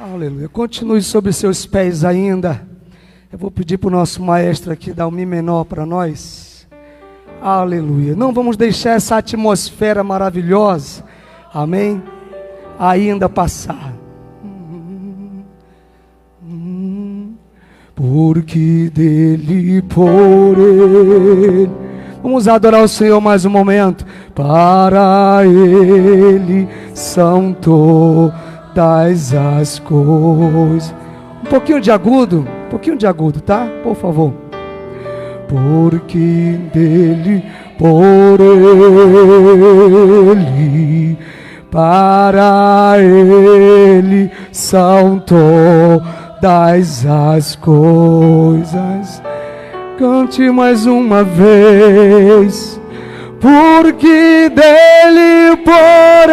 Aleluia. Continue sobre seus pés ainda. Eu vou pedir para o nosso maestro aqui dar um Mi menor para nós. Aleluia. Não vamos deixar essa atmosfera maravilhosa, amém, ainda passar. Porque dele, por ele. Vamos adorar o Senhor mais um momento. Para ele são todas as coisas. Um pouquinho de agudo, tá? Por favor. Porque dele, por ele, para ele são todas as coisas. Cante mais uma vez. Porque dele, por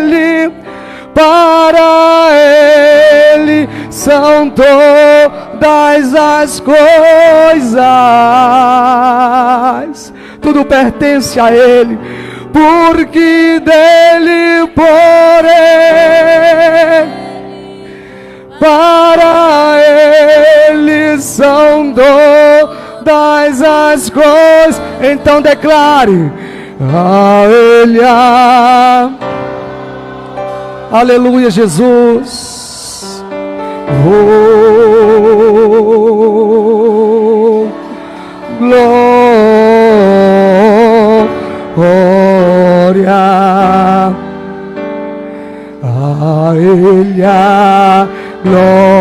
ele, para ele são todas as coisas. Tudo pertence a ele. Porque dele, por ele, para ele são todas as coisas. Então declare: a ele aleluia, Jesus. Oh, glória a ele, glória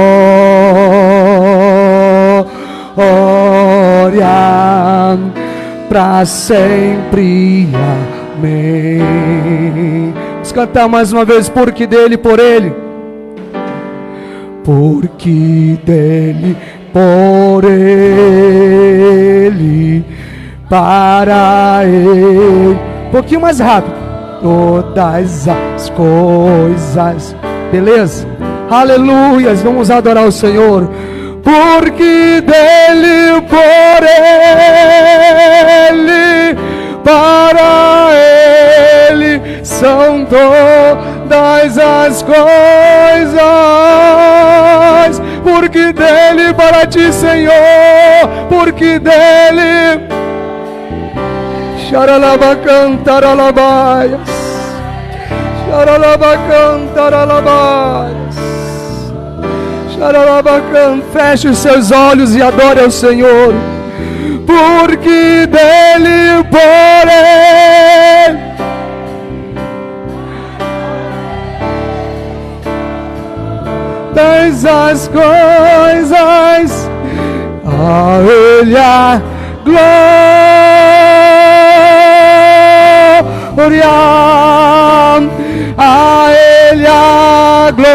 para sempre, amém. Vamos cantar mais uma vez. Porque dele, por ele, porque dele, por ele, para ele. Um pouquinho mais rápido. Todas as coisas. Beleza? Aleluias, vamos adorar o Senhor. Porque dele, por ele, para ele são todas as coisas. Porque dele, para ti, Senhor. Porque dele, xaralabacantaralabaias, xaralabacantaralabaias, xaralabacan. Feche os seus olhos e adore ao Senhor. Porque dele, por ele, todas as coisas, a ele a glória, a ele a glória,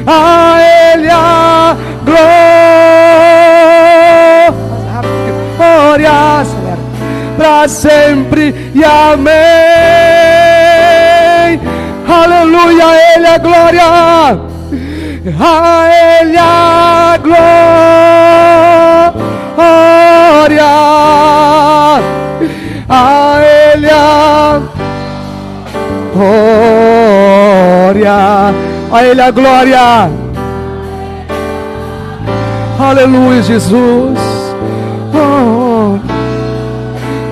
a ele a glória, para sempre e amém. Aleluia, a ele a glória, a ele a glória, a ele a glória, a ele a glória. Aleluia, Jesus. Oh,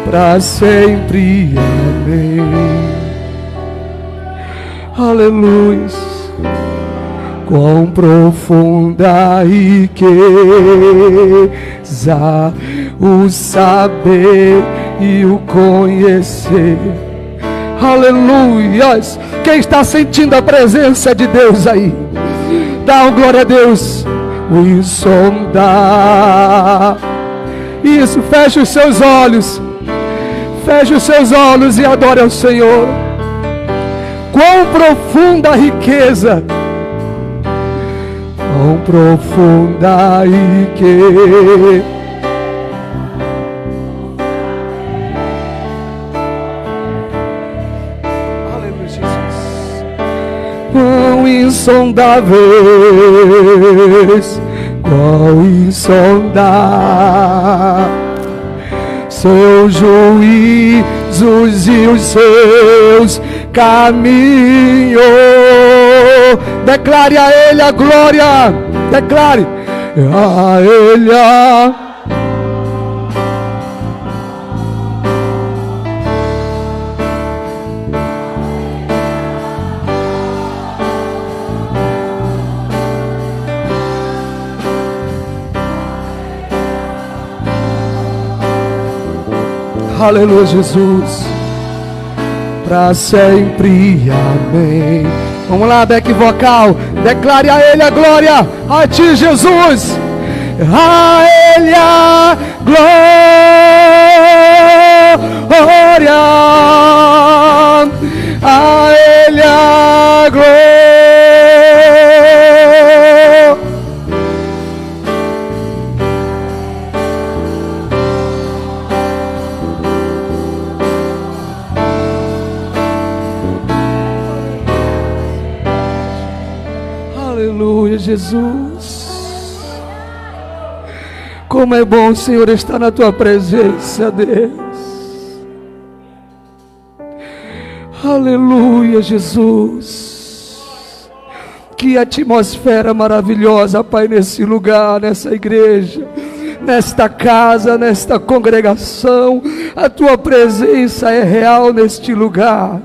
para sempre, amém. Aleluia. Quão profunda riqueza o saber e o conhecer. Aleluias. Quem está sentindo a presença de Deus aí, dá uma glória a Deus. O insondar. Isso, feche os seus olhos. Feche os seus olhos e adore ao Senhor. Quão profunda a riqueza, quão profunda a riqueza. Aleluia, Jesus. Quão insondáveis, quão insondáveis seus juízos e os seus caminhos. Declare a Ele a glória. Declare a Ele a... Aleluia, Jesus, para sempre, amém. Vamos lá, back vocal, declare a Ele a glória, a Ti, Jesus, a Ele a glória, a Ele a glória. Aleluia, Jesus. Como é bom, Senhor, estar na Tua presença, Deus. Aleluia, Jesus. Que atmosfera maravilhosa, Pai, nesse lugar, nessa igreja, nesta casa, nesta congregação. A Tua presença é real neste lugar.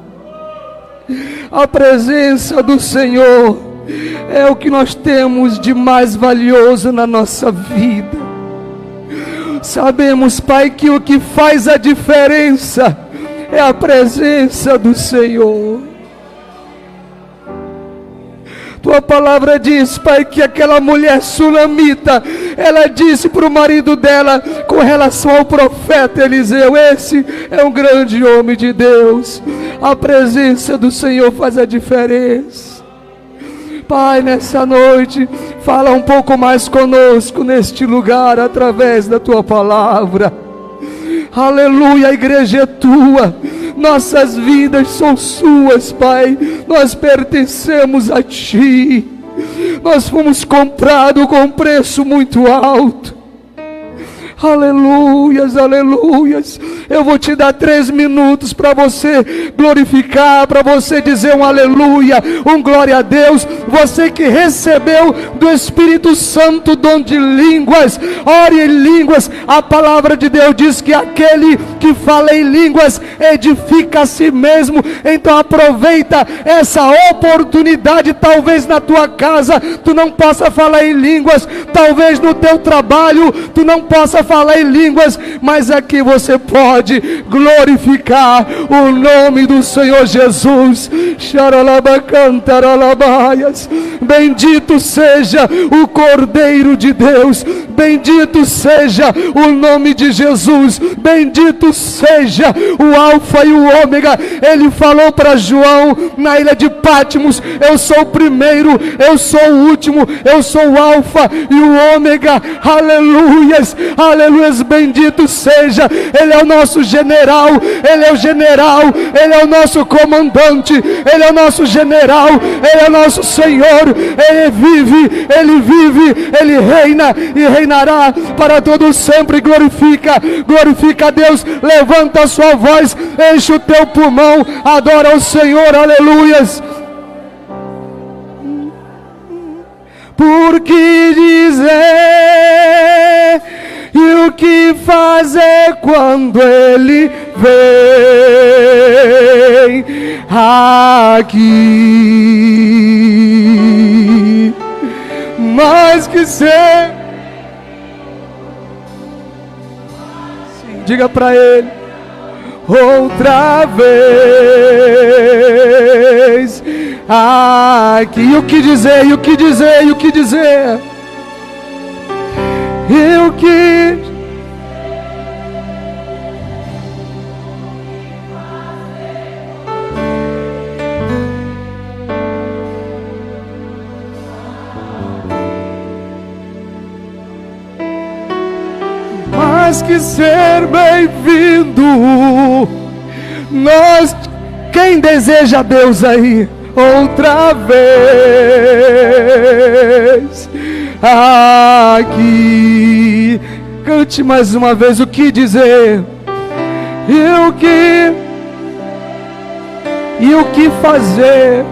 A presença do Senhor é o que nós temos de mais valioso na nossa vida. Sabemos, Pai, que o que faz a diferença é a presença do Senhor. Tua palavra diz, Pai, que aquela mulher sulamita, ela disse para o marido dela, com relação ao profeta Eliseu: esse é um grande homem de Deus. A presença do Senhor faz a diferença. Pai, nessa noite, fala um pouco mais conosco neste lugar, através da Tua palavra. Aleluia, a igreja é Tua, nossas vidas são Suas, Pai. Nós pertencemos a Ti. Nós fomos comprados com um preço muito alto. Aleluias, aleluias. Eu vou te dar 3 minutos para você glorificar, para você dizer um aleluia, um glória a Deus. Você que recebeu do Espírito Santo o dom de línguas, ore em línguas. A palavra de Deus diz que aquele que fala em línguas edifica a si mesmo. Então aproveita essa oportunidade. Talvez na tua casa tu não possa falar em línguas, talvez no teu trabalho tu não possa falar em línguas, mas aqui você pode glorificar o nome do Senhor Jesus. Bendito seja o Cordeiro de Deus, bendito seja o nome de Jesus, bendito seja o Alfa e o Ômega. Ele falou para João na ilha de Patmos: eu sou o primeiro, eu sou o último, eu sou o Alfa e o Ômega. Aleluias, aleluias, bendito seja. Ele é o nosso general, Ele é o general, Ele é o nosso comandante, Ele é o nosso general, Ele é o nosso Senhor. Ele vive, Ele reina e reinará para todo sempre. Glorifica, glorifica a Deus. Levanta a sua voz, enche o teu pulmão, adora o Senhor, aleluias. Por que dizer e o que fazer quando Ele vem aqui? Mais que ser, diga para Ele outra vez aqui. E o que dizer, e o que dizer, e o que dizer, e o que... Mais que ser bem-vindo, nós, quem deseja Deus aí, outra vez aqui. Cante mais uma vez, o que dizer. E o que fazer?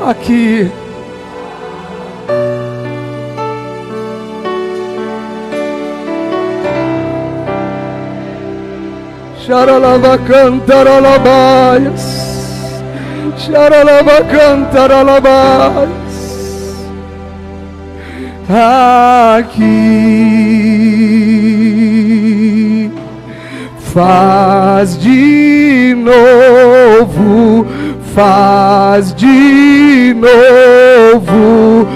Aqui. Xaralava cantaralabaias. Xaralava cantaralabaias. Aqui faz de novo, faz de novo o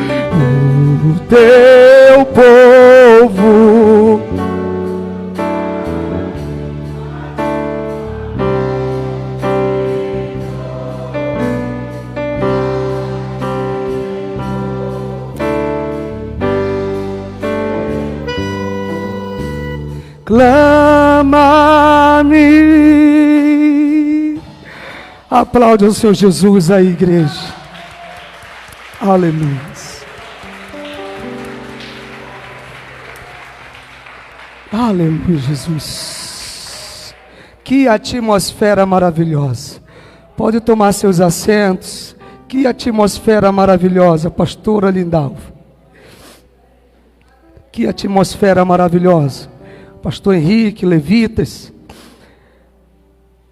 teu povo. Clama-me. Aplaude o Senhor Jesus aí, igreja. Aleluia. Aleluia, Jesus. Que atmosfera maravilhosa. Pode tomar seus assentos. Que atmosfera maravilhosa, pastora Lindalva. Que atmosfera maravilhosa. Pastor Henrique, levitas,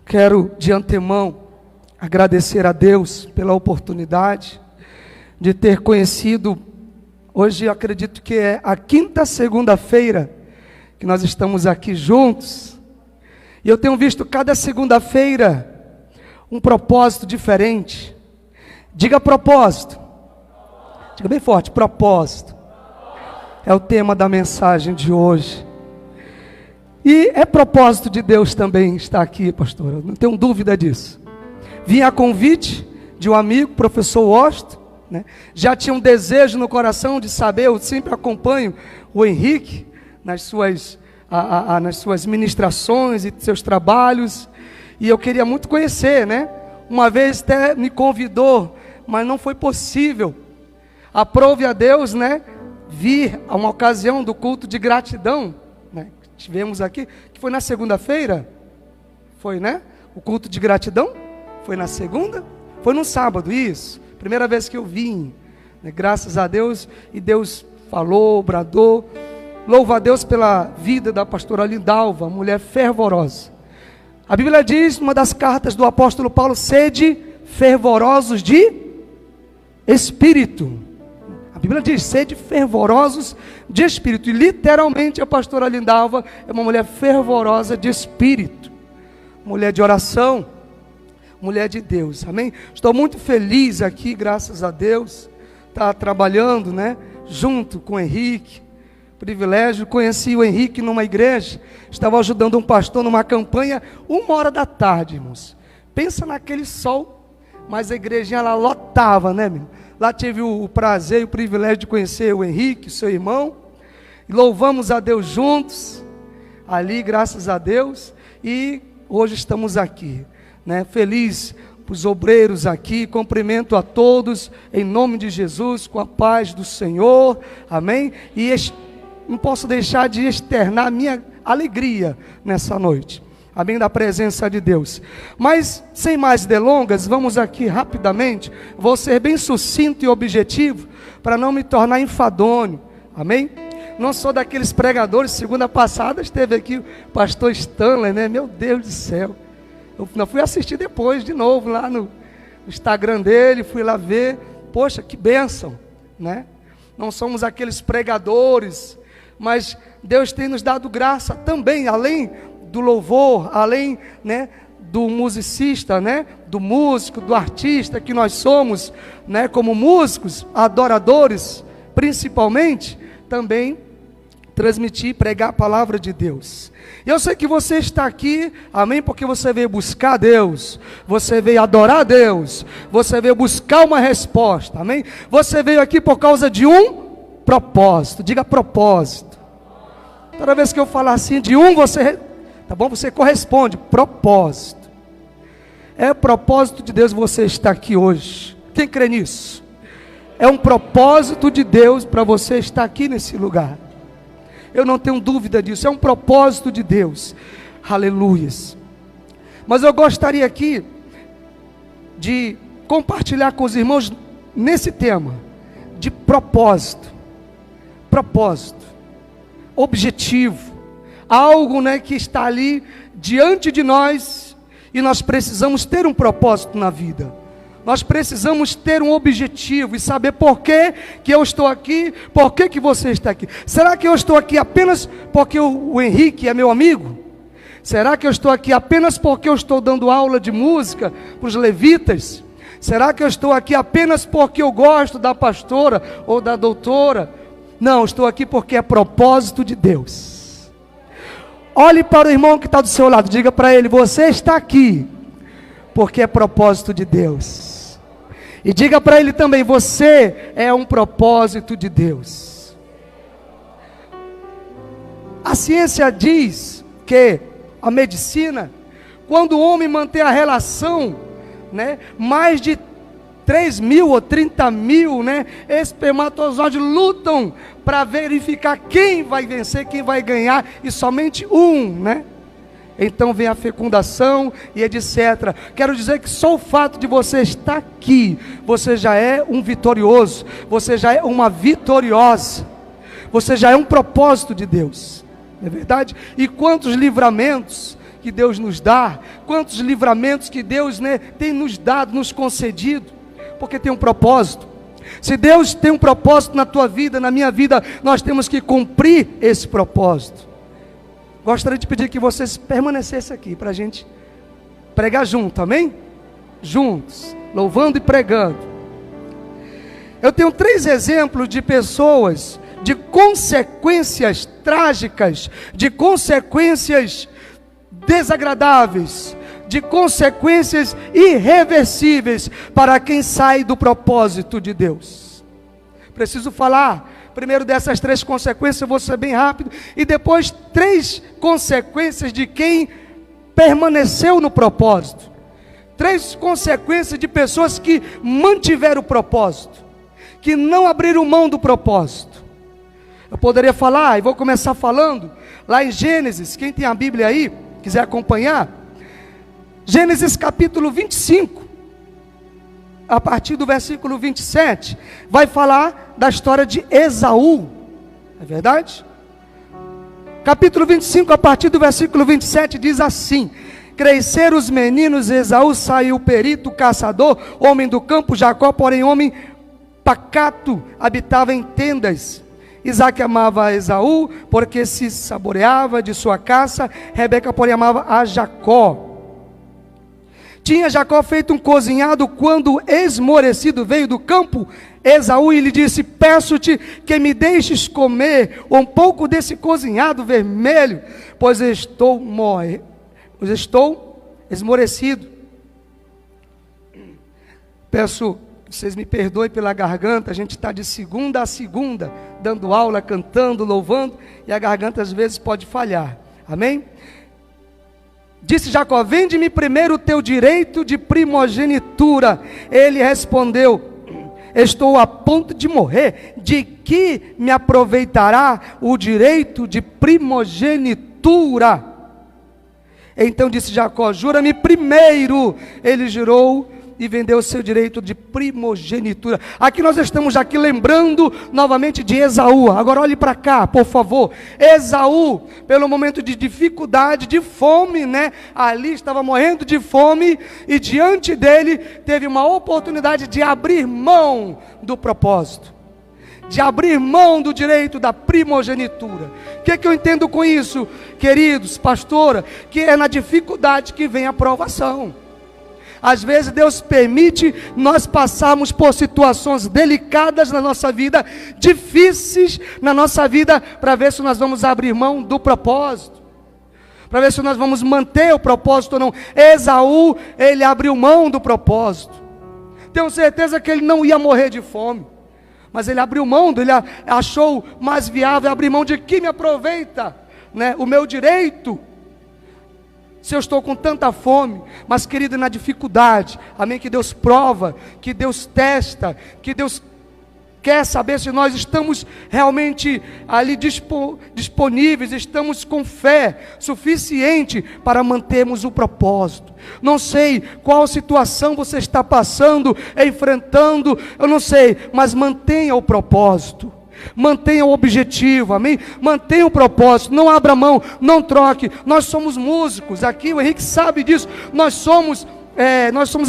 quero de antemão agradecer a Deus pela oportunidade de ter conhecido, hoje eu acredito que é a 5ª segunda-feira que nós estamos aqui juntos, e eu tenho visto cada segunda-feira um propósito diferente. Diga propósito, diga bem forte, propósito, é o tema da mensagem de hoje. E é propósito de Deus também estar aqui, pastor, não tenho dúvida disso. Vim a convite de um amigo, professor Washington, né? Já tinha um desejo no coração de saber, eu sempre acompanho o Henrique nas suas ministrações e seus trabalhos, e eu queria muito conhecer, né? Uma vez até me convidou, mas não foi possível. Aprove a Deus, né? Vir a uma ocasião do culto de gratidão, né? Tivemos aqui, que foi na segunda-feira, foi, né? O culto de gratidão, foi na segunda, foi no sábado, isso, primeira vez que eu vim, né? Graças a Deus, e Deus falou, bradou, louvo a Deus pela vida da pastora Lindalva, mulher fervorosa. A Bíblia diz, numa das cartas do apóstolo Paulo, sede fervorosos de espírito. A Bíblia diz, sede fervorosos de espírito. E literalmente a pastora Lindalva é uma mulher fervorosa de espírito. Mulher de oração. Mulher de Deus. Amém? Estou muito feliz aqui, graças a Deus. Está trabalhando, né? Junto com o Henrique. Privilégio. Conheci o Henrique numa igreja. Estava ajudando um pastor numa campanha. 1h da tarde, irmãos. Pensa naquele sol. Mas a igrejinha lá lotava, né, meu? Lá tive o prazer e o privilégio de conhecer o Henrique, seu irmão. E louvamos a Deus juntos, ali, graças a Deus. E hoje estamos aqui, né? Feliz os obreiros aqui. Cumprimento a todos, em nome de Jesus, com a paz do Senhor. Amém? E não posso deixar de externar a minha alegria nessa noite. Amém, da presença de Deus. Mas, sem mais delongas, vamos aqui rapidamente. Vou ser bem sucinto e objetivo, para não me tornar enfadonho. Amém? Não sou daqueles pregadores. Segunda passada esteve aqui o pastor Stanley, né? Meu Deus do céu. Eu não fui assistir depois, de novo, lá no Instagram dele. Fui lá ver. Poxa, que bênção, né? Não somos aqueles pregadores, mas Deus tem nos dado graça também, além do louvor, além, né, do musicista, né, do músico, do artista que nós somos, né, como músicos, adoradores, principalmente, também transmitir, pregar a palavra de Deus. E eu sei que você está aqui, amém, porque você veio buscar Deus, você veio adorar Deus, você veio buscar uma resposta, amém? Você veio aqui por causa de um propósito. Diga propósito. Toda vez que eu falar assim de um, você... Tá bom? Você corresponde, propósito. É o propósito de Deus você estar aqui hoje. Quem crê nisso? É um propósito de Deus para você estar aqui nesse lugar. eu não tenho dúvida disso, é um propósito de Deus. Aleluias. Mas eu gostaria aqui de compartilhar com os irmãos nesse tema de propósito, objetivo, algo, né, que está ali diante de nós, e nós precisamos ter um propósito na vida. Nós precisamos ter um objetivo e saber por que eu estou aqui, por que você está aqui. Será que eu estou aqui apenas porque o Henrique é meu amigo? Será que eu estou aqui apenas porque eu estou dando aula de música para os levitas? Será que eu estou aqui apenas porque eu gosto da pastora ou da doutora? Não, estou aqui porque é propósito de Deus. Olhe para o irmão que está do seu lado, diga para ele: você está aqui porque é propósito de Deus. E diga para ele também: você é um propósito de Deus. A ciência diz que a medicina, quando o homem mantém a relação, né, mais de 3.000 ou 30.000, né, espermatozoides lutam para verificar quem vai vencer, quem vai ganhar, e somente um, né? Então vem a fecundação e etc. Quero dizer que só o fato de você estar aqui, você já é um vitorioso, você já é uma vitoriosa, você já é um propósito de Deus, não é verdade? E quantos livramentos que Deus nos dá, quantos livramentos que Deus, né, tem nos dado, nos concedido, porque tem um propósito. Se Deus tem um propósito na tua vida, na minha vida, nós temos que cumprir esse propósito. Gostaria de pedir que vocês permanecessem aqui para a gente pregar junto, amém? Juntos, louvando e pregando. Eu tenho 3 exemplos de pessoas, de consequências trágicas, de consequências desagradáveis, de consequências irreversíveis para quem sai do propósito de Deus. Preciso falar primeiro dessas 3 consequências, eu vou ser bem rápido, e depois 3 consequências de quem permaneceu no propósito. 3 consequências de pessoas que mantiveram o propósito, que não abriram mão do propósito. Eu poderia falar, e vou começar falando, lá em Gênesis, quem tem a Bíblia aí, quiser acompanhar, Gênesis capítulo 25, a partir do versículo 27, vai falar da história de Esaú, é verdade? Capítulo 25, a partir do versículo 27, diz assim: cresceram os meninos, Esaú saiu perito, caçador, homem do campo, Jacó, porém, homem pacato, habitava em tendas. Isaque amava a Esaú, porque se saboreava de sua caça, Rebeca, porém, amava a Jacó. Tinha Jacó feito um cozinhado, quando esmorecido veio do campo Esaú e lhe disse: peço-te que me deixes comer um pouco desse cozinhado vermelho, pois estou esmorecido. Peço que vocês me perdoem pela garganta, a gente está de segunda a segunda, dando aula, cantando, louvando, e a garganta às vezes pode falhar, amém? Disse Jacó: vende-me primeiro o teu direito de primogenitura. Ele respondeu: estou a ponto de morrer, de que me aproveitará o direito de primogenitura? Então disse Jacó: jura-me primeiro. Ele jurou e vendeu o seu direito de primogenitura. Aqui nós estamos aqui lembrando novamente de Esaú. Agora olhe para cá, por favor. Esaú, pelo momento de dificuldade, de fome, né? Ali estava morrendo de fome, e diante dele teve uma oportunidade de abrir mão do propósito, de abrir mão do direito da primogenitura. O que eu entendo com isso, queridos, pastora? Que é na dificuldade que vem a provação. Às vezes Deus permite nós passarmos por situações delicadas na nossa vida, difíceis na nossa vida, para ver se nós vamos abrir mão do propósito, para ver se nós vamos manter o propósito ou não. Esaú, ele abriu mão do propósito. Tenho certeza que ele não ia morrer de fome, mas ele abriu mão, ele achou mais viável abrir mão de que me aproveita, né, o meu direito, se eu estou com tanta fome. Mas, querido, na dificuldade, amém, que Deus prova, que Deus testa, que Deus quer saber se nós estamos realmente ali disponíveis, estamos com fé suficiente para mantermos o propósito. Não sei qual situação você está passando, enfrentando, eu não sei, mas mantenha o propósito. Mantenha o objetivo, amém? Mantenha o propósito, não abra mão, não troque. Nós somos músicos aqui, o Henrique sabe disso. Nós somos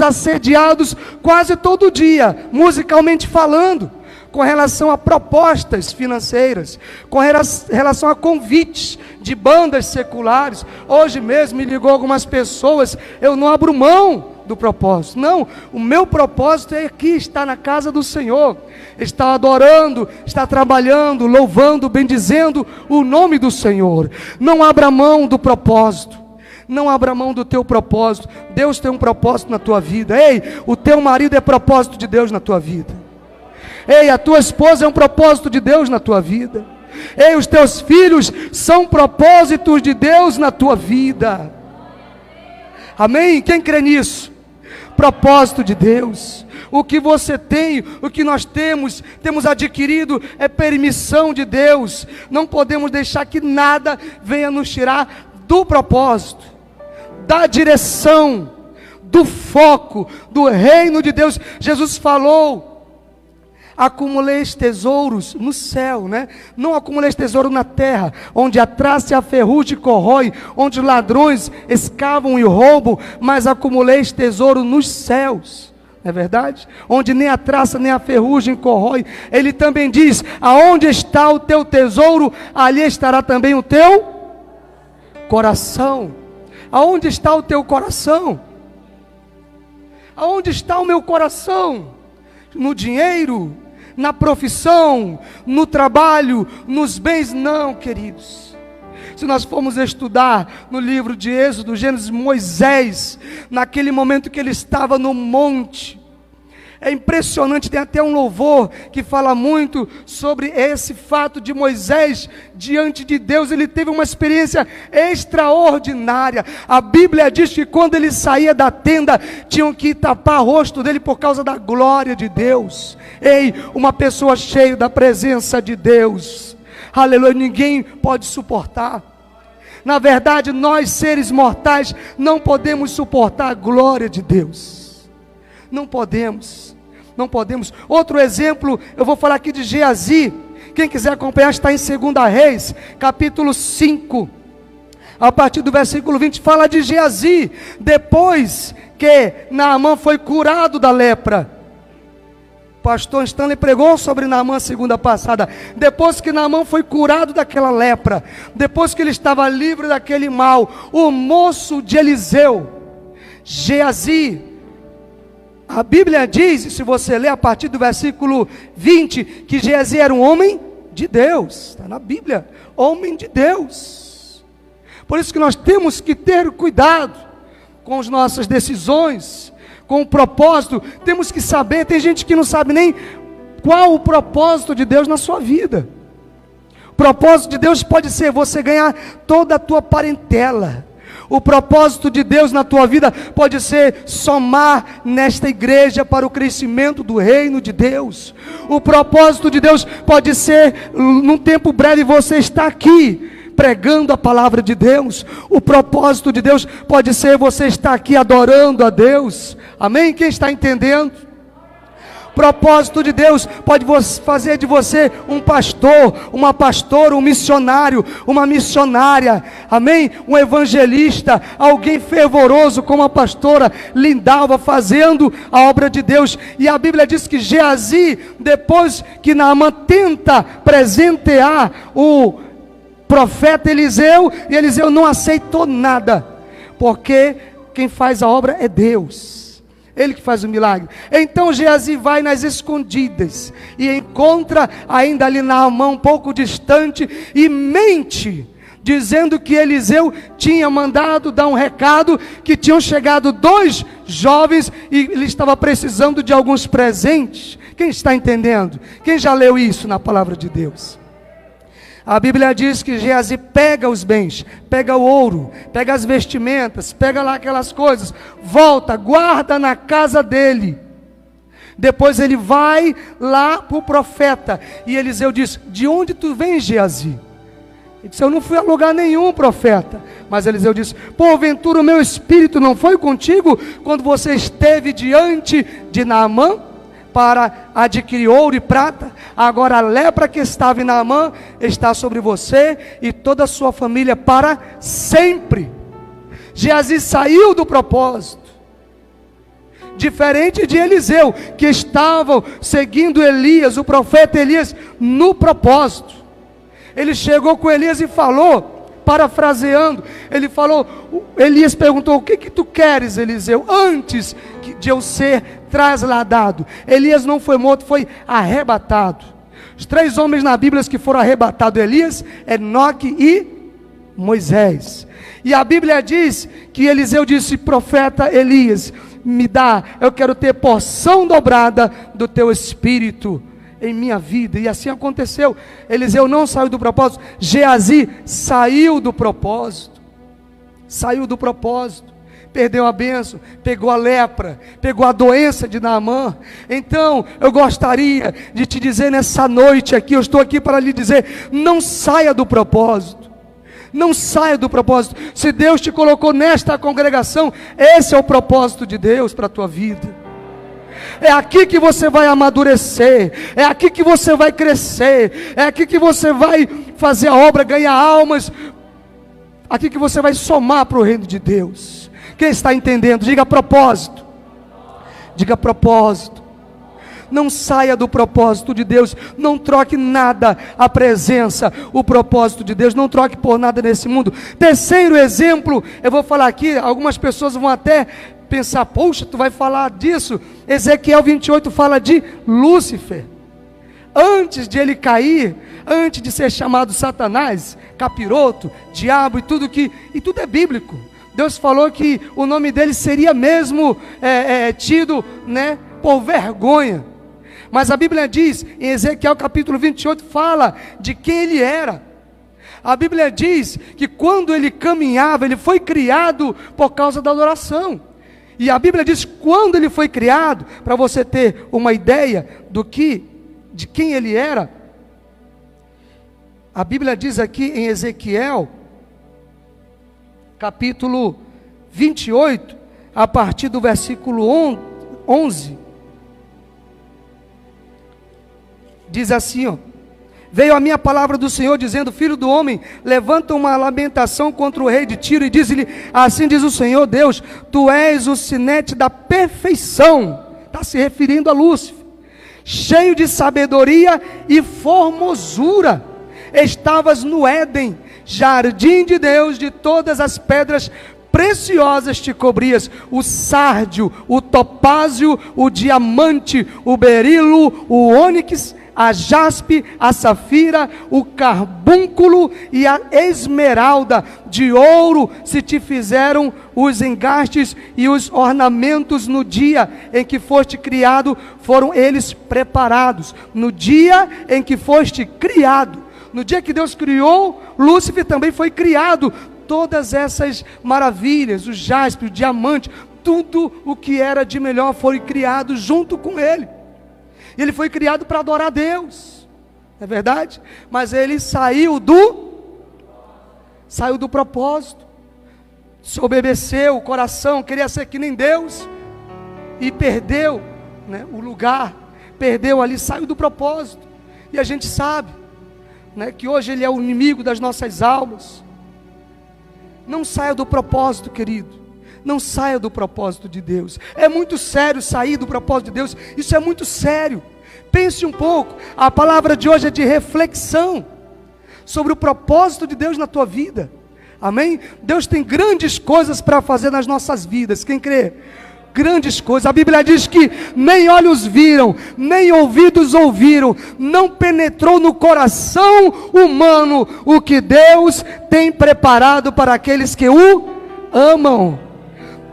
assediados quase todo dia, musicalmente falando, com relação a propostas financeiras, com relação a convites de bandas seculares. Hoje mesmo me ligou algumas pessoas, eu não abro mão do propósito, não, o meu propósito é aqui, estar na casa do Senhor, estar adorando, estar trabalhando, louvando, bendizendo o nome do Senhor. Não abra mão do propósito, não abra mão do teu propósito. Deus tem um propósito na tua vida. Ei, o teu marido é propósito de Deus na tua vida. Ei, a tua esposa é um propósito de Deus na tua vida. Ei, os teus filhos são propósitos de Deus na tua vida. Amém? Quem crê nisso? Propósito de Deus. O que você tem, o que nós temos adquirido é permissão de Deus. Não podemos deixar que nada venha nos tirar do propósito, da direção, do foco, do reino de Deus. Jesus falou: acumuleis tesouros no céu, né? Não acumuleis tesouro na terra, onde a traça e a ferrugem corrói, onde os ladrões escavam e roubam, mas acumuleis tesouro nos céus. Não é verdade? Onde nem a traça nem a ferrugem corrói. Ele também diz: aonde está o teu tesouro, ali estará também o teu coração. Aonde está o teu coração? Aonde está o meu coração? No dinheiro? Na profissão? No trabalho? Nos bens? Não, queridos. Se nós formos estudar no livro de Êxodo, Gênesis, Moisés, naquele momento que ele estava no monte, é impressionante, tem até um louvor que fala muito sobre esse fato de Moisés diante de Deus. Ele teve uma experiência extraordinária. A Bíblia diz que quando ele saía da tenda, tinham que tapar o rosto dele por causa da glória de Deus. Ei, uma pessoa cheia da presença de Deus, aleluia, ninguém pode suportar. Na verdade, nós seres mortais não podemos suportar a glória de Deus. Não podemos. Outro exemplo, eu vou falar aqui de Geazi. Quem quiser acompanhar, está em 2 Reis, capítulo 5. A partir do versículo 20, fala de Geazi. Depois que Naamã foi curado da lepra. Pastor Stanley pregou sobre Naamã segunda passada. Depois que Naamã foi curado daquela lepra, depois que ele estava livre daquele mal, o moço de Eliseu, Geazi, a Bíblia diz, se você ler a partir do versículo 20, que Geazi era um homem de Deus. Está na Bíblia, homem de Deus. Por isso que nós temos que ter cuidado com as nossas decisões, com o propósito. Temos que saber, tem gente que não sabe nem qual o propósito de Deus na sua vida. O propósito de Deus pode ser você ganhar toda a tua parentela. O propósito de Deus na tua vida pode ser somar nesta igreja para o crescimento do reino de Deus. O propósito de Deus pode ser, num tempo breve, você estar aqui pregando a palavra de Deus. O propósito de Deus pode ser você estar aqui adorando a Deus. Amém? Quem está entendendo? Propósito de Deus pode fazer de você um pastor, uma pastora, um missionário, uma missionária, amém? Um evangelista, alguém fervoroso como a pastora Lindalva, fazendo a obra de Deus. E a Bíblia diz que Geazi, depois que Naamã tenta presentear o profeta Eliseu, e Eliseu não aceitou nada, porque quem faz a obra é Deus. Ele que faz o milagre. Então Geazi vai nas escondidas e encontra ainda ali Naamã um pouco distante e mente, dizendo que Eliseu tinha mandado dar um recado, que tinham chegado 2 jovens e ele estava precisando de alguns presentes. Quem está entendendo? Quem já leu isso na palavra de Deus? A Bíblia diz que Geazi pega os bens, pega o ouro, pega as vestimentas, pega lá aquelas coisas, volta, guarda na casa dele. Depois ele vai lá para o profeta, e Eliseu diz: de onde tu vens, Geazi? Ele disse: eu não fui a lugar nenhum, profeta. Mas Eliseu disse: porventura o meu espírito não foi contigo quando você esteve diante de Naamã para adquirir ouro e prata? Agora a lepra que estava em Naamã está sobre você e toda a sua família para sempre. Geazi saiu do propósito, diferente de Eliseu, que estavam seguindo Elias, o profeta Elias, no propósito. Ele chegou com Elias e falou, parafraseando, ele falou, Elias perguntou: o que tu queres, Eliseu, antes de eu ser trasladado? Elias não foi morto, foi arrebatado. Os 3 homens na Bíblia que foram arrebatados: Elias, Enoque e Moisés. E a Bíblia diz que Eliseu disse: profeta Elias, me dá, eu quero ter porção dobrada do teu espírito em minha vida. E assim aconteceu. Eliseu não saiu do propósito, Geazi saiu do propósito. Saiu do propósito, perdeu a bênção, pegou a lepra, pegou a doença de Naamã. Então eu gostaria de te dizer nessa noite aqui, eu estou aqui para lhe dizer: não saia do propósito. Não saia do propósito. Se Deus te colocou nesta congregação, esse é o propósito de Deus para a tua vida. É aqui que você vai amadurecer, é aqui que você vai crescer, é aqui que você vai fazer a obra, ganhar almas, aqui que você vai somar para o reino de Deus. Quem está entendendo? Diga propósito. Diga propósito. Não saia do propósito de Deus. Não troque nada, a presença, o propósito de Deus. Não troque por nada nesse mundo. Terceiro exemplo, eu vou falar aqui, algumas pessoas vão até pensar: poxa, tu vai falar disso? Ezequiel 28 fala de Lúcifer. Antes de ele cair, antes de ser chamado Satanás, capiroto, diabo e tudo é bíblico. Deus falou que o nome dele seria mesmo tido, por vergonha. Mas a Bíblia diz, em Ezequiel capítulo 28, fala de quem ele era. A Bíblia diz que quando ele caminhava, ele foi criado por causa da adoração. E a Bíblia diz quando ele foi criado, para você ter uma ideia de quem ele era. A Bíblia diz aqui em Ezequiel capítulo 28, a partir do versículo 11, diz assim, ó: veio a minha palavra do Senhor dizendo: filho do homem, levanta uma lamentação contra o rei de Tiro e diz-lhe: assim diz o Senhor Deus, tu és o sinete da perfeição. Está se referindo a Lúcifer, cheio de sabedoria e formosura. Estavas no Éden, jardim de Deus, de todas as pedras preciosas te cobrias: o sárdio, o topázio, o diamante, o berilo, o ônix, a jaspe, a safira, o carbúnculo e a esmeralda. De ouro se te fizeram os engastes e os ornamentos. No dia em que foste criado, foram eles preparados. No dia em que foste criado, no dia que Deus criou, Lúcifer também foi criado. Todas essas maravilhas, o jaspe, o diamante, tudo o que era de melhor foi criado junto com ele. Ele foi criado para adorar a Deus, não é verdade? Mas ele saiu do propósito, soberbeceu o coração, queria ser que nem Deus, e perdeu o lugar, perdeu ali, saiu do propósito. E a gente sabe que hoje ele é o inimigo das nossas almas. Não saia do propósito, querido. Não saia do propósito de Deus. É muito sério sair do propósito de Deus. Isso é muito sério. Pense um pouco. A palavra de hoje é de reflexão sobre o propósito de Deus na tua vida. Amém? Deus tem grandes coisas para fazer nas nossas vidas. Quem crê? Grandes coisas. A Bíblia diz que nem olhos viram, nem ouvidos ouviram, não penetrou no coração humano o que Deus tem preparado para aqueles que o amam.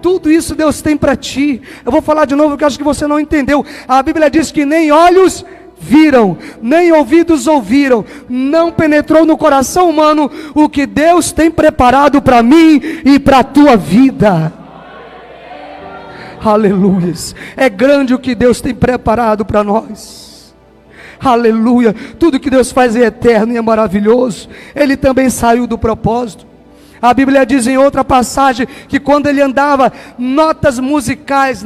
Tudo isso Deus tem para ti. Eu vou falar de novo porque acho que você não entendeu. A Bíblia diz que nem olhos viram, nem ouvidos ouviram, não penetrou no coração humano o que Deus tem preparado para mim e para a tua vida. Aleluias. É grande o que Deus tem preparado para nós. Aleluia. Tudo que Deus faz é eterno e é maravilhoso. Ele também saiu do propósito. A Bíblia diz em outra passagem que quando ele andava, notas musicais,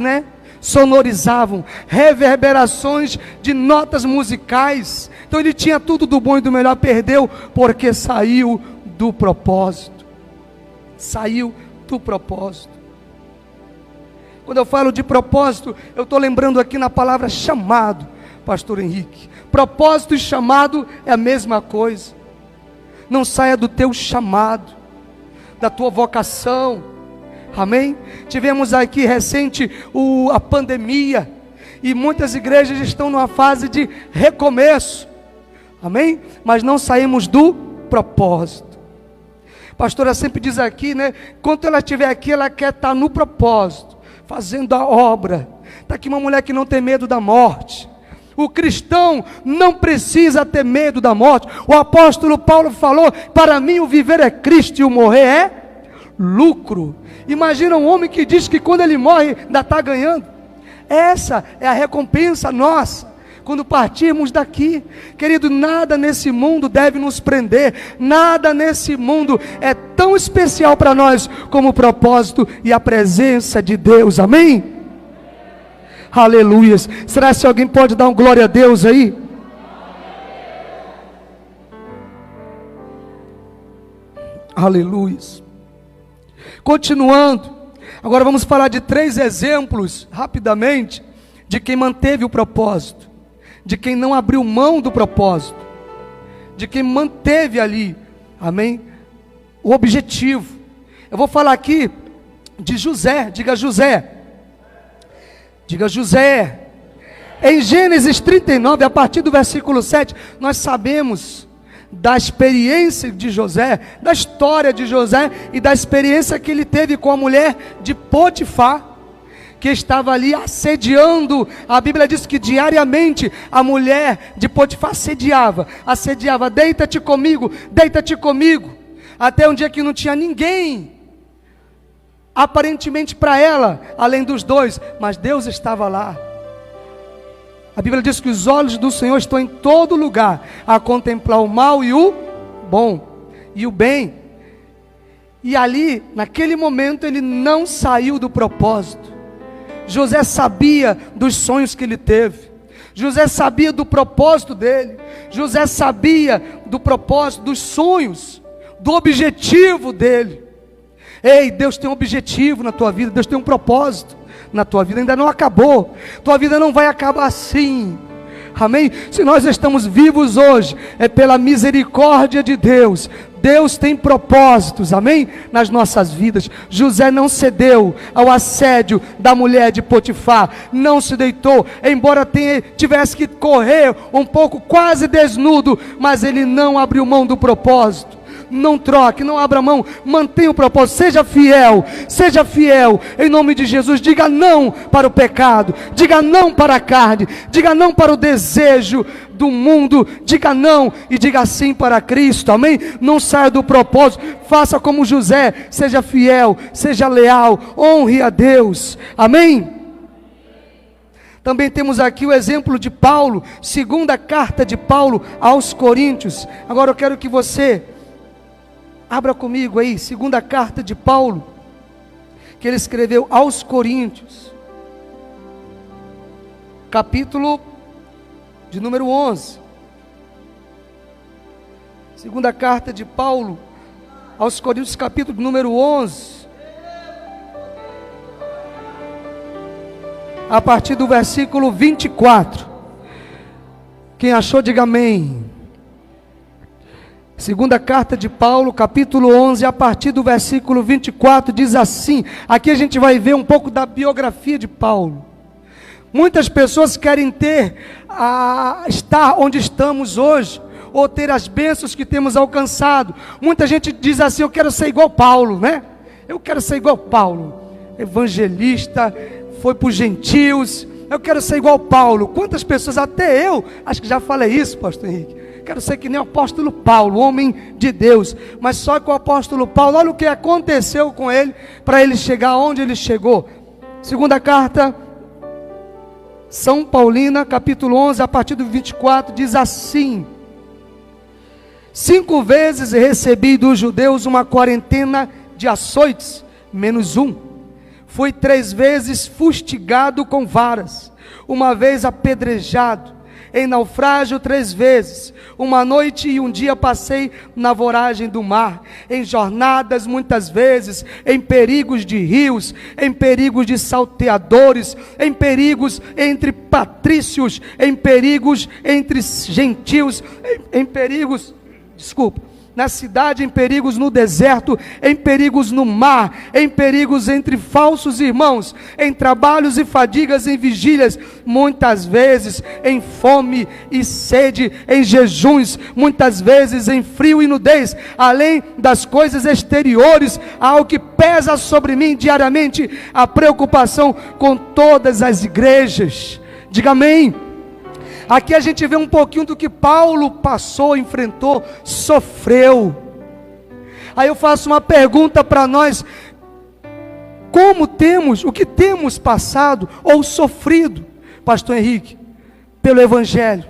sonorizavam, reverberações de notas musicais. Então ele tinha tudo do bom e do melhor, perdeu porque saiu do propósito. Saiu do propósito. Quando eu falo de propósito, eu estou lembrando aqui na palavra chamado, pastor Henrique. Propósito e chamado é a mesma coisa. Não saia do teu chamado, da tua vocação. Amém? Tivemos aqui recente a pandemia, e muitas igrejas estão numa fase de recomeço. Amém? Mas não saímos do propósito. A pastora sempre diz aqui, enquanto ela estiver aqui, ela quer estar no propósito, fazendo a obra. Está aqui uma mulher que não tem medo da morte. O cristão não precisa ter medo da morte. O apóstolo Paulo falou: para mim o viver é Cristo e o morrer é lucro. Imagina um homem que diz que quando ele morre ainda está ganhando. Essa é a recompensa nossa quando partirmos daqui. Querido, nada nesse mundo deve nos prender. Nada nesse mundo é tão especial para nós como o propósito e a presença de Deus. Amém? Aleluias. Será que alguém pode dar um glória a Deus aí? Aleluias. Continuando, agora vamos falar de 3 exemplos, rapidamente, de quem manteve o propósito, de quem não abriu mão do propósito, de quem manteve ali, amém, o objetivo. Eu vou falar aqui de José. Diga José. Diga José. Em Gênesis 39, a partir do versículo 7, nós sabemos da experiência de José, da história de José e da experiência que ele teve com a mulher de Potifar, que estava ali assediando. A Bíblia diz que diariamente a mulher de Potifar assediava, deita-te comigo, até um dia que não tinha ninguém aparentemente para ela, além dos dois, mas Deus estava lá. A Bíblia diz que os olhos do Senhor estão em todo lugar, a contemplar o mal e o bom, e o bem. E ali, naquele momento, ele não saiu do propósito. José sabia dos sonhos que ele teve. José sabia do propósito dele. José sabia do propósito, dos sonhos, do objetivo dele. Ei, Deus tem um objetivo na tua vida, Deus tem um propósito na tua vida, ainda não acabou. Tua vida não vai acabar assim. Amém? Se nós estamos vivos hoje, é pela misericórdia de Deus. Deus tem propósitos, amém? Nas nossas vidas. José não cedeu ao assédio da mulher de Potifar, não se deitou, embora tivesse que correr um pouco, quase desnudo, mas ele não abriu mão do propósito. Não troque, não abra mão, mantenha o propósito, seja fiel, em nome de Jesus. Diga não para o pecado, diga não para a carne, diga não para o desejo do mundo, diga não e diga sim para Cristo, amém? Não saia do propósito, faça como José, seja fiel, seja leal, honre a Deus, amém? Também temos aqui o exemplo de Paulo, segunda carta de Paulo aos Coríntios. Agora eu quero que você abra comigo aí, segunda carta de Paulo, que ele escreveu aos Coríntios, capítulo de número 11. Segunda carta de Paulo aos Coríntios, capítulo de número 11. A partir do versículo 24. Quem achou, diga amém. Segunda carta de Paulo, capítulo 11, a partir do versículo 24, diz assim. Aqui a gente vai ver um pouco da biografia de Paulo. Muitas pessoas querem estar onde estamos hoje, ou ter as bênçãos que temos alcançado. Muita gente diz assim: eu quero ser igual Paulo, Eu quero ser igual Paulo, evangelista, foi para os gentios. Eu quero ser igual Paulo. Quantas pessoas, até eu, acho que já falei isso, pastor Henrique. Quero ser que nem o apóstolo Paulo, homem de Deus. Mas só que o apóstolo Paulo, olha o que aconteceu com ele, para ele chegar onde ele chegou. Segunda carta São Paulina, capítulo 11, a partir do 24, diz assim: 5 vezes recebi dos judeus uma quarentena de açoites, menos um. Fui 3 vezes fustigado com varas, uma vez apedrejado, em naufrágio 3 vezes, uma noite e um dia passei na voragem do mar, em jornadas muitas vezes, em perigos de rios, em perigos de salteadores, em perigos entre patrícios, em perigos entre gentios, em perigos, na cidade, em perigos no deserto, em perigos no mar, em perigos entre falsos irmãos, em trabalhos e fadigas, em vigílias, muitas vezes em fome e sede, em jejuns, muitas vezes em frio e nudez, além das coisas exteriores, ao que pesa sobre mim diariamente, a preocupação com todas as igrejas. Diga amém. Aqui a gente vê um pouquinho do que Paulo passou, enfrentou, sofreu. Aí eu faço uma pergunta para nós: o que temos passado ou sofrido, Pastor Henrique, pelo Evangelho?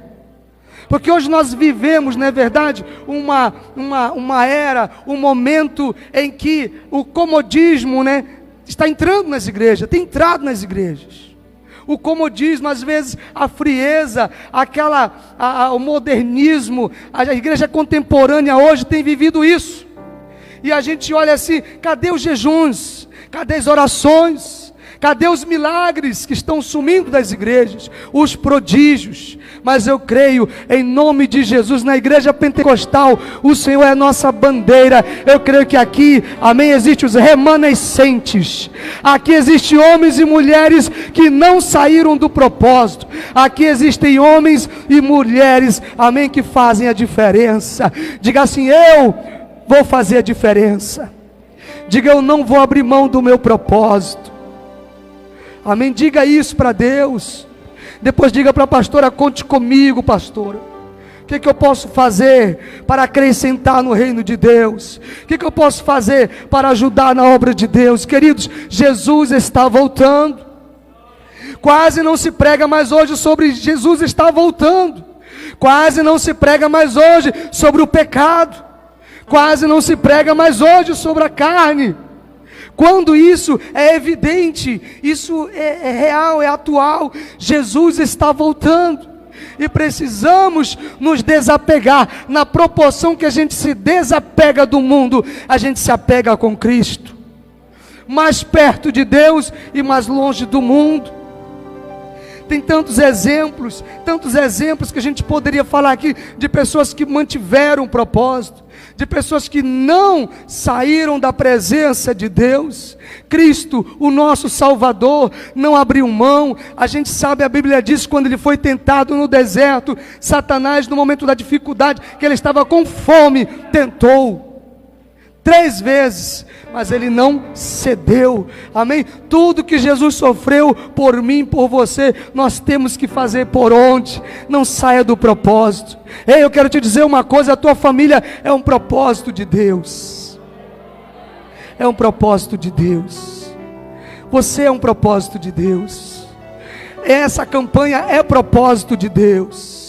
Porque hoje nós vivemos, não é verdade, uma era, um momento em que o comodismo, né, está entrando nas igrejas, tem entrado nas igrejas. O comodismo, às vezes a frieza, o modernismo, a igreja contemporânea hoje tem vivido isso. E a gente olha assim: cadê os jejuns? Cadê as orações? Cadê os milagres que estão sumindo das igrejas? Os prodígios. Mas eu creio, em nome de Jesus, na igreja pentecostal, o Senhor é a nossa bandeira. Eu creio que aqui, amém, existem os remanescentes. Aqui existem homens e mulheres que não saíram do propósito. Aqui existem homens e mulheres, amém, que fazem a diferença. Diga assim: eu vou fazer a diferença. Diga: eu não vou abrir mão do meu propósito. Amém, diga isso para Deus. Depois diga para a pastora: conte comigo, pastora. O que eu posso fazer para acrescentar no reino de Deus? O que eu posso fazer para ajudar na obra de Deus? Queridos, Jesus está voltando. Quase não se prega mais hoje sobre Jesus está voltando. Quase não se prega mais hoje sobre o pecado. Quase não se prega mais hoje sobre a carne. Quando isso é evidente, isso é real, é atual. Jesus está voltando e precisamos nos desapegar. Na proporção que a gente se desapega do mundo, a gente se apega com Cristo, mais perto de Deus e mais longe do mundo. Tem tantos exemplos que a gente poderia falar aqui, de pessoas que mantiveram o propósito, de pessoas que não saíram da presença de Deus. Cristo, o nosso Salvador, não abriu mão. A gente sabe, a Bíblia diz, quando ele foi tentado no deserto, Satanás, no momento da dificuldade, que ele estava com fome, tentou 3 vezes, mas ele não cedeu. Amém? Tudo que Jesus sofreu por mim, por você, nós temos que fazer por onde? Não saia do propósito. Ei, eu quero te dizer uma coisa: a tua família é um propósito de Deus. É um propósito de Deus. Você é um propósito de Deus. Essa campanha é propósito de Deus.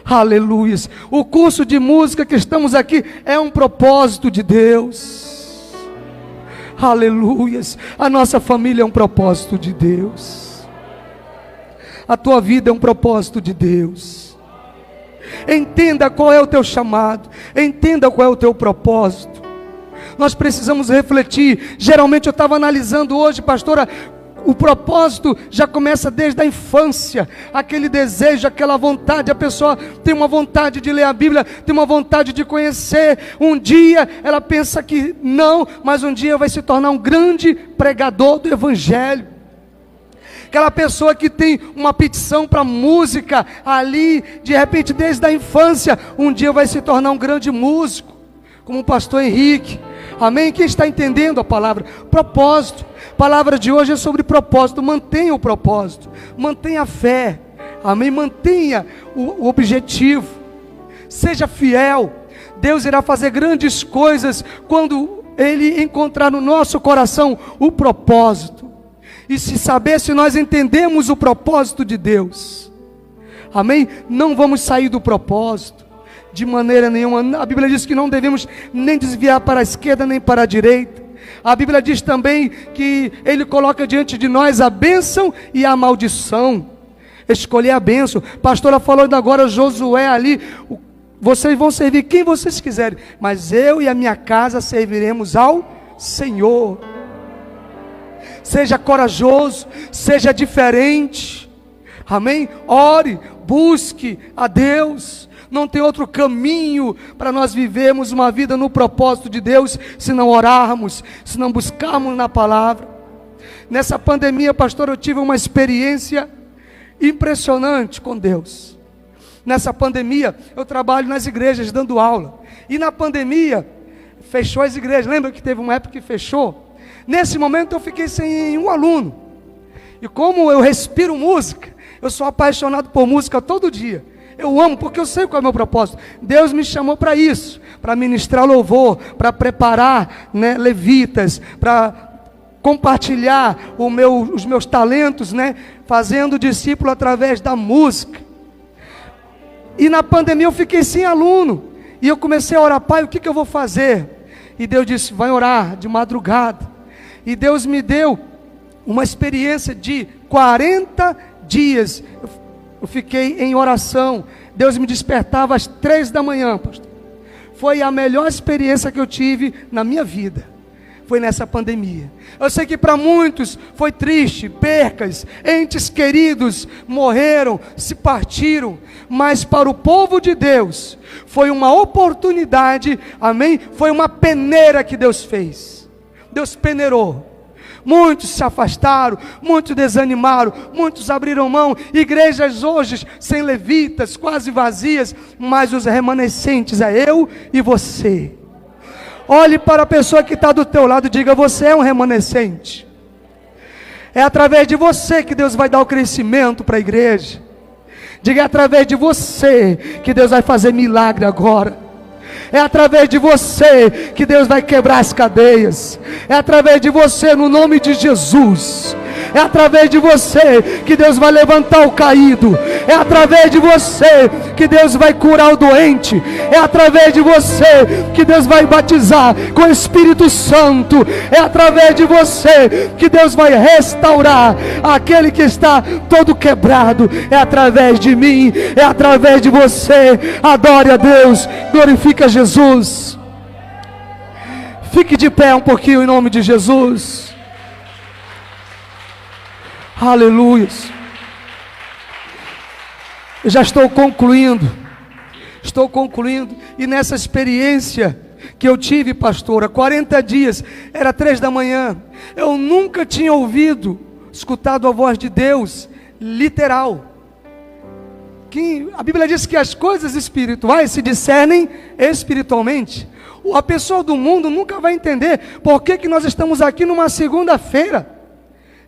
Aleluias. O curso de música que estamos aqui é um propósito de Deus. Aleluias. A nossa família é um propósito de Deus. A tua vida é um propósito de Deus. Entenda qual é o teu chamado. Entenda qual é o teu propósito. Nós precisamos refletir. Geralmente eu estava analisando hoje, pastora, o propósito já começa desde a infância, aquele desejo, aquela vontade. A pessoa tem uma vontade de ler a Bíblia, tem uma vontade de conhecer. Um dia ela pensa que não, mas um dia vai se tornar um grande pregador do Evangelho. Aquela pessoa que tem uma petição para música ali, de repente desde a infância, um dia vai se tornar um grande músico, como o pastor Henrique. Amém? Quem está entendendo a palavra? Propósito. A palavra de hoje é sobre propósito. Mantenha o propósito, mantenha a fé. Amém? Mantenha o objetivo. Seja fiel. Deus irá fazer grandes coisas quando Ele encontrar no nosso coração o propósito. e saber se nós entendemos o propósito de Deus. Amém? Não vamos sair do propósito de maneira nenhuma. A Bíblia diz que não devemos nem desviar para a esquerda nem para a direita. A Bíblia diz também que Ele coloca diante de nós a bênção e a maldição. Escolher a bênção. A pastora falou ainda agora, Josué ali, vocês vão servir quem vocês quiserem, mas eu e a minha casa serviremos ao Senhor. Seja corajoso, seja diferente. Amém? Ore, busque a Deus. Não tem outro caminho para nós vivermos uma vida no propósito de Deus, se não orarmos, se não buscarmos na palavra. Nessa pandemia, pastor, eu tive uma experiência impressionante com Deus. Nessa pandemia, eu trabalho nas igrejas dando aula, e na pandemia, fechou as igrejas. Lembra que teve uma época que fechou? Nesse momento eu fiquei sem um aluno, e como eu respiro música, eu sou apaixonado por música todo dia. Eu amo, porque eu sei qual é o meu propósito. Deus me chamou para isso, para ministrar louvor, para preparar, levitas, para compartilhar os meus talentos, fazendo discípulo através da música. E na pandemia eu fiquei sem aluno, e eu comecei a orar: Pai, o que eu vou fazer? E Deus disse: vai orar de madrugada. E Deus me deu uma experiência de 40 dias, eu fiquei em oração. Deus me despertava às 3 da manhã, pastor. Foi a melhor experiência que eu tive na minha vida. Foi nessa pandemia. Eu sei que para muitos foi triste, percas, entes queridos morreram, se partiram, mas para o povo de Deus foi uma oportunidade, amém? Foi uma peneira que Deus fez. Deus peneirou. Muitos se afastaram, muitos desanimaram, muitos abriram mão. Igrejas hoje sem levitas, quase vazias, mas os remanescentes é eu e você. Olhe para a pessoa que está do teu lado e diga: você é um remanescente. É através de você que Deus vai dar o crescimento para a igreja. Diga: é através de você que Deus vai fazer milagre agora. É através de você que Deus vai quebrar as cadeias. É através de você, no nome de Jesus. É através de você que Deus vai levantar o caído. É através de você que Deus vai curar o doente. É através de você que Deus vai batizar com o Espírito Santo. É através de você que Deus vai restaurar aquele que está todo quebrado. É através de mim, é através de você. Adore a Deus, glorifique a Jesus. Fique de pé um pouquinho em nome de Jesus. Aleluia. Eu já estou concluindo. E nessa experiência que eu tive, pastora, 40 dias, era 3 da manhã. Eu nunca tinha escutado a voz de Deus, literal. A Bíblia diz que as coisas espirituais se discernem espiritualmente. A pessoa do mundo nunca vai entender por que nós estamos aqui numa segunda-feira.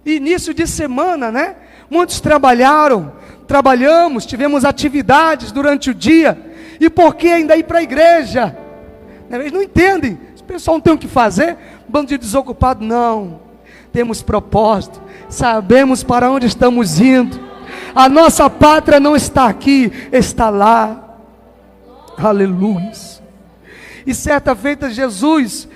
Início de semana, Muitos trabalhamos, tivemos atividades durante o dia. E por que ainda ir para a igreja? Eles não entendem. O pessoal não tem o que fazer. Bando de desocupado. Não. Temos propósito. Sabemos para onde estamos indo. A nossa pátria não está aqui, está lá. Aleluia. E certa feita Jesus...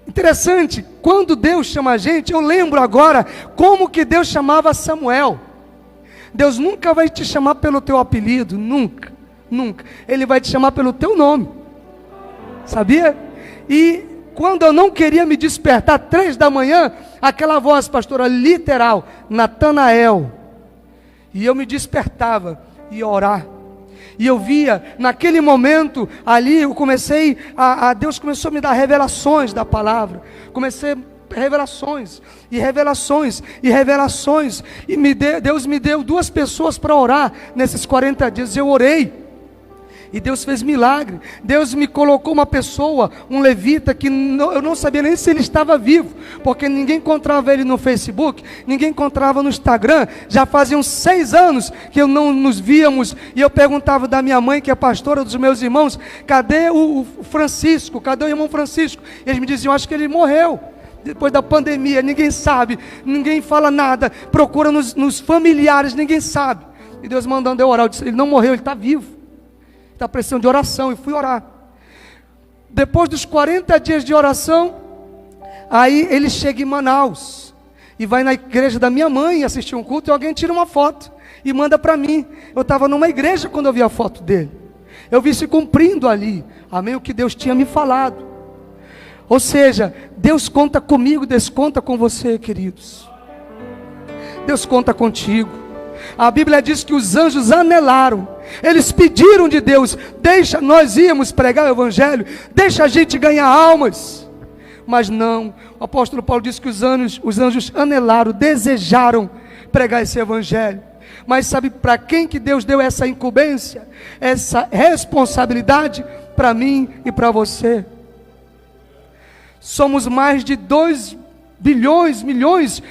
Interessante, quando Deus chama a gente, eu lembro agora como que Deus chamava Samuel. Deus nunca vai te chamar pelo teu apelido, nunca. Ele vai te chamar pelo teu nome, sabia? E quando eu não queria me despertar 3 da manhã, aquela voz, pastora, literal, Natanael, e eu me despertava e ia orar. E eu via, naquele momento, ali eu comecei, Deus começou a me dar revelações da palavra. Comecei revelações. E Deus me deu 2 pessoas para orar nesses 40 dias. Eu orei. E Deus fez milagre. Deus me colocou uma pessoa, um levita, que eu não sabia nem se ele estava vivo, porque ninguém encontrava ele no Facebook, ninguém encontrava no Instagram. Já faziam 6 anos que eu não nos víamos. E eu perguntava da minha mãe, que é pastora, dos meus irmãos: cadê o Francisco? Cadê o irmão Francisco? E eles me diziam: acho que ele morreu. Depois da pandemia, ninguém sabe, ninguém fala nada, procura nos familiares, ninguém sabe. E Deus mandando eu orar, eu disse, ele não morreu, ele está vivo, está precisando de oração, e fui orar. Depois dos 40 dias de oração, aí ele chega em Manaus, e vai na igreja da minha mãe assistir um culto, e alguém tira uma foto, e manda para mim. Eu estava numa igreja quando eu vi a foto dele, eu vi se cumprindo ali, amém, o que Deus tinha me falado. Ou seja, Deus conta comigo, Deus conta com você, queridos. Deus conta contigo. A Bíblia diz que os anjos anelaram. Eles pediram de Deus, deixa, nós íamos pregar o Evangelho, deixa a gente ganhar almas. Mas não, o apóstolo Paulo diz que os anjos anelaram, desejaram pregar esse Evangelho. Mas sabe para quem que Deus deu essa incumbência, essa responsabilidade? Para mim e para você. Somos mais de 2 milhões,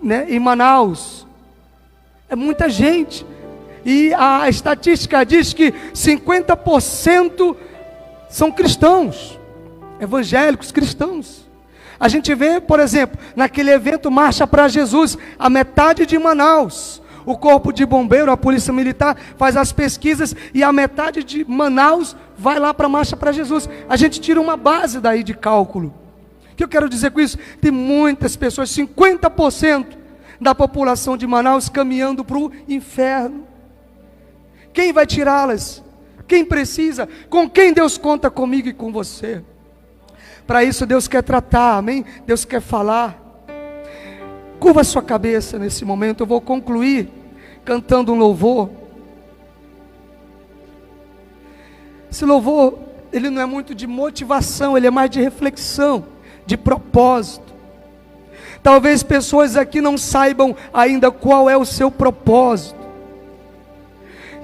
né, em Manaus. É muita gente. E a estatística diz que 50% são cristãos, evangélicos cristãos. A gente vê, por exemplo, naquele evento Marcha para Jesus, a metade de Manaus, o corpo de bombeiro, a polícia militar faz as pesquisas e a metade de Manaus vai lá para a Marcha para Jesus. A gente tira uma base daí de cálculo. O que eu quero dizer com isso? Tem muitas pessoas, 50% da população de Manaus caminhando para o inferno. Quem vai tirá-las? Quem precisa? Com quem Deus conta comigo e com você? Para isso Deus quer tratar, amém? Deus quer falar. Curva a sua cabeça nesse momento. Eu vou concluir cantando um louvor. Esse louvor, ele não é muito de motivação, ele é mais de reflexão, de propósito. Talvez pessoas aqui não saibam ainda qual é o seu propósito.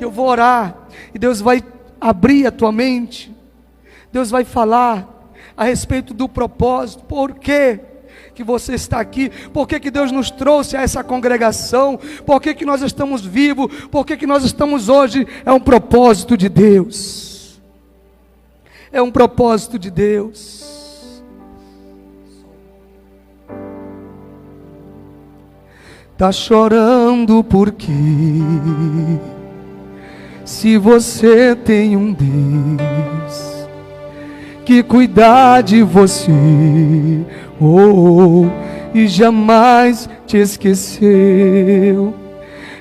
Eu vou orar e Deus vai abrir a tua mente. Deus vai falar a respeito do propósito. Por quê que você está aqui? Por que que Deus nos trouxe a essa congregação? Por que que nós estamos vivos? Por que que nós estamos hoje? É um propósito de Deus. É um propósito de Deus. Tá chorando porque se você tem um Deus que cuida de você, e jamais te esqueceu,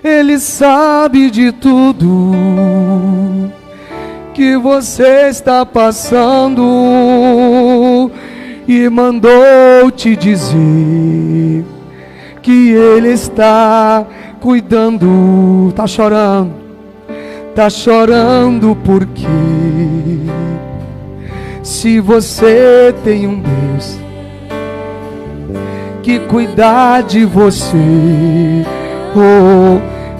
Ele sabe de tudo que você está passando e mandou te dizer que Ele está cuidando. Tá chorando porque se você tem um Deus que cuida de você,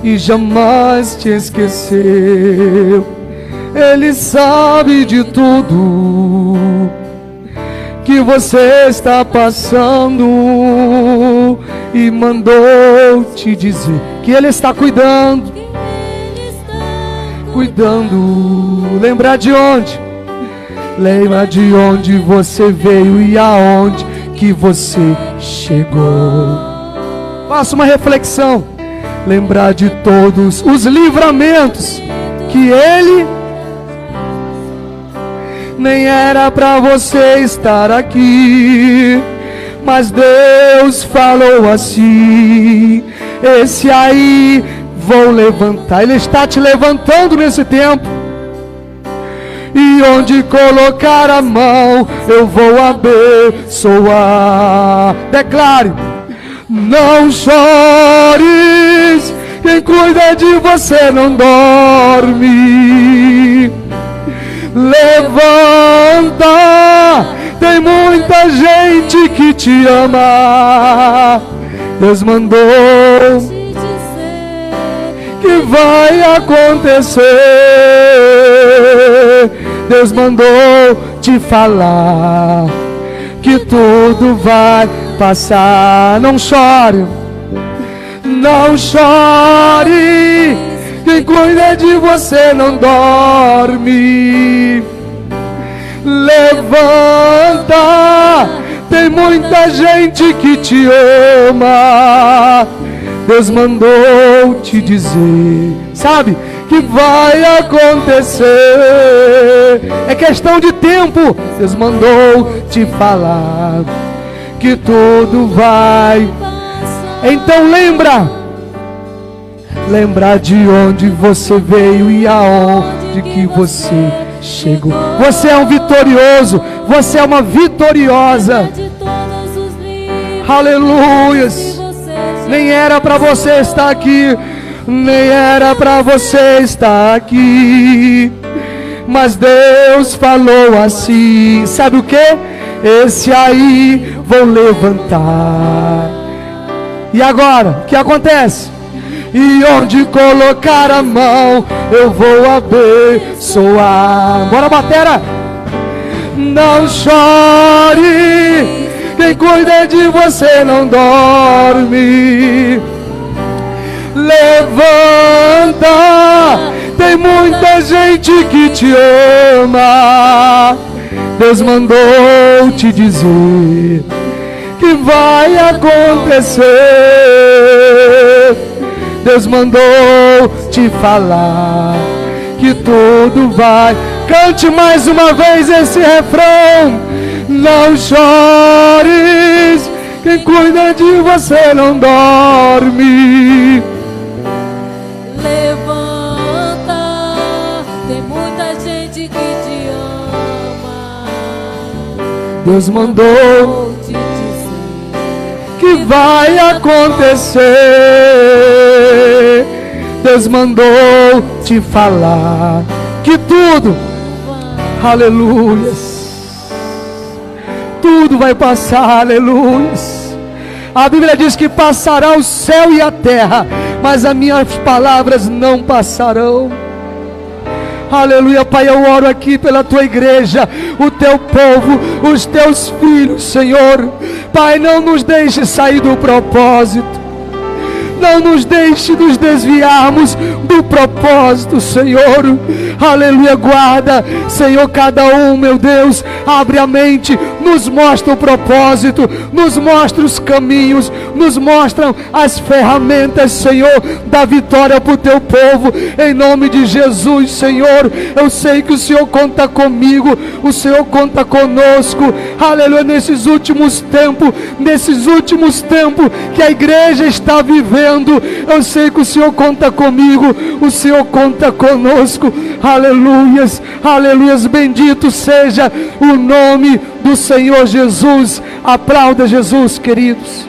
e jamais te esqueceu, Ele sabe de tudo que você está passando e mandou te dizer que Ele está cuidando. Lembrar de onde? Lembra de onde você veio e aonde que você chegou. Faça uma reflexão. Lembrar de todos os livramentos que Ele nem era para você estar aqui, mas Deus falou assim: esse aí vou levantar. Ele está te levantando nesse tempo. E onde colocar a mão, eu vou abençoar. Declare: não chores, quem cuida de você não dorme. Levanta, tem muita gente que te ama. Deus mandou que vai acontecer. Deus mandou te falar que tudo vai passar. Não chore, não chore, quem cuida de você não dorme. Levanta, tem muita gente que te ama. Deus mandou te dizer, sabe, que vai acontecer. É questão de tempo. Deus mandou te falar que tudo vai. Então lembra de onde você veio e aonde que você chegou. Você é um vitorioso, você é uma vitoriosa. Aleluias. Nem era para você estar aqui, nem era para você estar aqui, mas Deus falou assim, sabe o que? Esse aí vou levantar. E agora, o que acontece? E onde colocar a mão, eu vou abençoar. Bora, batera! Não chore, quem cuida de você não dorme. Levanta, tem muita gente que te ama. Deus mandou te dizer que vai acontecer. Deus mandou te falar que tudo vai. Cante mais uma vez esse refrão. Não chores, quem cuida de você não dorme. Levanta, tem muita gente que te ama. Deus mandou Vou te dizer que vai acontecer. Deus mandou te falar que tudo, aleluias, tudo vai passar, aleluias. A Bíblia diz que passará o céu e a terra, mas as minhas palavras não passarão. Aleluia, Pai, eu oro aqui pela tua igreja, o teu povo, os teus filhos, Senhor. Pai, não nos deixe sair do propósito. Não nos deixe nos desviarmos do propósito, Senhor. Aleluia, guarda, Senhor, cada um, meu Deus. Abre a mente, nos mostra o propósito, nos mostra os caminhos, nos mostram as ferramentas, Senhor, da vitória para o teu povo. Em nome de Jesus, Senhor, eu sei que o Senhor conta comigo, o Senhor conta conosco. Aleluia, nesses últimos tempos que a igreja está vivendo, eu sei que o Senhor conta comigo, o Senhor conta conosco. Aleluias, aleluias, bendito seja o nome do Senhor Jesus. Aplauda Jesus, queridos.